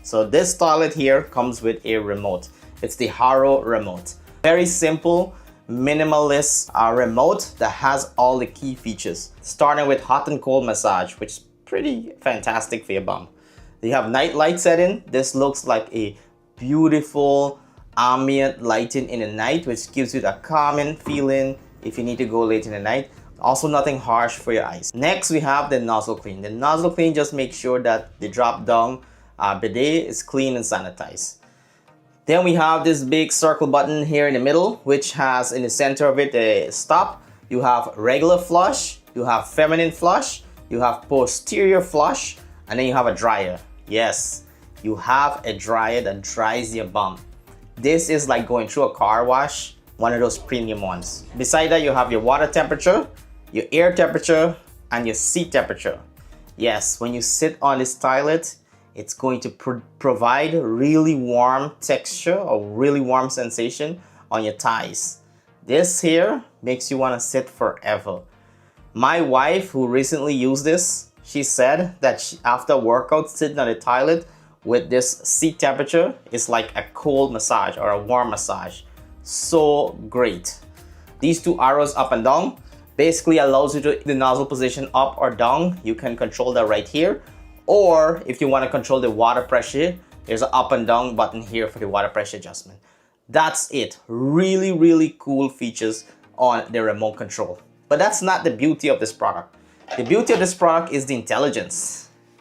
So this toilet here comes with a remote. It's the HOROW remote. Very simple, minimalist remote that has all the key features. Starting with hot and cold massage, which is pretty fantastic for your bum. You have night light setting. This looks like a beautiful ambient lighting in the night, which gives you that calming feeling if you need to go late in the night. Also nothing harsh for your eyes. Next, we have the nozzle clean. The nozzle clean just makes sure that the drop down bidet is clean and sanitized. Then we have this big circle button here in the middle, which has in the center of it a stop. You have regular flush, you have feminine flush, you have posterior flush, and then you have a dryer. Yes, you have a dryer that dries your bum. This is like going through a car wash, one of those premium ones. Beside that, you have your water temperature, your air temperature, and your seat temperature. Yes, when you sit on this toilet, it's going to provide really warm texture or really warm sensation on your thighs. This here makes you want to sit forever. My wife, who recently used this, she said that after workout, sitting on the toilet with this seat temperature is like a cold massage or a warm massage. So great. These two arrows up and down basically allows you to the nozzle position up or down. You can control that right here. Or if you want to control the water pressure, there's an up and down button here for the water pressure adjustment. That's it. Really, really cool features on the remote control. But that's not the beauty of this product. The beauty of this product is the intelligence.